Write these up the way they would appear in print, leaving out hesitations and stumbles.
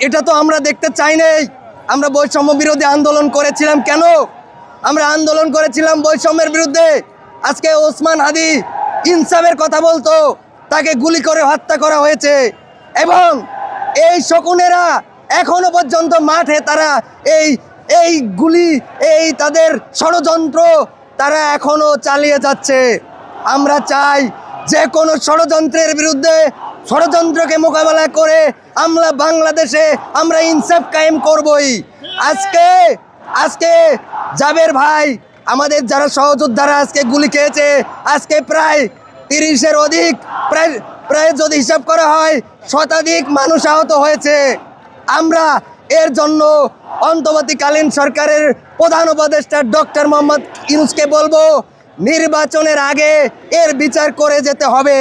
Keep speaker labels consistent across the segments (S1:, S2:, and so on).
S1: এটা তো আমরা দেখতে চাই নাই। আমরা বৈষম্য বিরোধী আন্দোলন করেছিলাম কেন? আমরা আন্দোলন করেছিলাম বৈষম্যের বিরুদ্ধে। আজকে ওসমান হাদি ইনসাফের কথা বলতো, তাকে গুলি করে হত্যা করা হয়েছে এবং এই শকুনেরা এখনো পর্যন্ত মাঠে তারা এই এই গুলি এই তাদের ষড়যন্ত্র তারা এখনো চালিয়ে যাচ্ছে। আমরা চাই যে কোনো ষড়যন্ত্রের বিরুদ্ধে ষড়যন্ত্রকে মোকাবেলা করে আমরা বাংলাদেশে আমরা ইনসাফ কায়েম করবই। আজকে আজকে জাবের ভাই আমাদের যারা সহযোদ্ধারা আজকে গুলি খেয়েছে, আজকে প্রায় 30-এর অধিক প্রায় যদি হিসাব করা হয় শতাধিক মানুষ আহত হয়েছে। আমরা এর জন্য অন্তর্বর্তীকালীন সরকারের প্রধান উপদেষ্টা ডক্টর মোহাম্মদ ইউনূসকে বলবো, নির্বাচনের আগে এর বিচার করে যেতে হবে।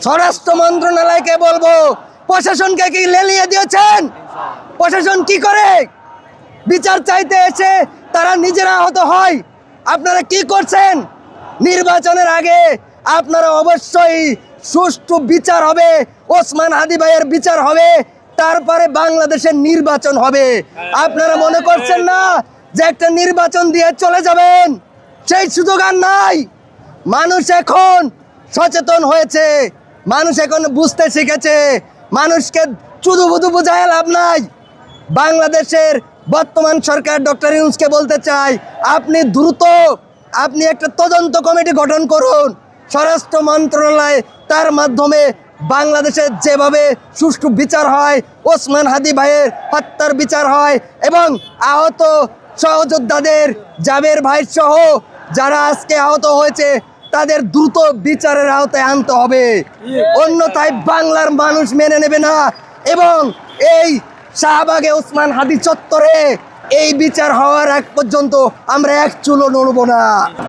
S1: স্বরাষ্ট্র মন্ত্রণালয়কে বলবো, প্রশাসনকে কি লেলিয়ে দিয়েছেন? প্রশাসন কি করে? বিচার চাইতে এসে তারা নিজেরা আহত হয়। আপনারা কি করছেন? নির্বাচনের আগে আপনারা অবশ্যই সুষ্ঠু বিচার হবে, ওসমান হাদি ভাইয়ের বিচার হবে, তারপরে বাংলাদেশের নির্বাচন হবে। আপনারা মনে করছেন না যে একটা নির্বাচন দিয়ে চলে যাবেন? সেই সুযোগ আর নাই। মানুষ এখন সচেতন হয়েছে, মানুষ এখন বুঝতে শিখেছে। মানুষকে চুদু বুদু বুঝায় লাভ নাই। বাংলাদেশের বর্তমান সরকার ডক্টর ইউনূসকে বলতে চাই, আপনি দ্রুত একটা তদন্ত কমিটি গঠন করুন। স্বরাষ্ট্র মন্ত্রণালয় তার মাধ্যমে বাংলাদেশের যেভাবে সুষ্ঠু বিচার হয়, ওসমান হাদি ভাইয়ের হত্যার বিচার হয় এবং আহত সহযোদ্ধাদের জাবের ভাই সহ যারা আজকে আহত হয়েছে তাদের দ্রুত বিচারের আওতায় আনতে হবে। অন্যথায় বাংলার মানুষ মেনে নেবে না এবং এই শাহবাগে ওসমান হাদি চত্বরে এই বিচার হওয়ার আগ পর্যন্ত আমরা এক চুলও নড়ব না।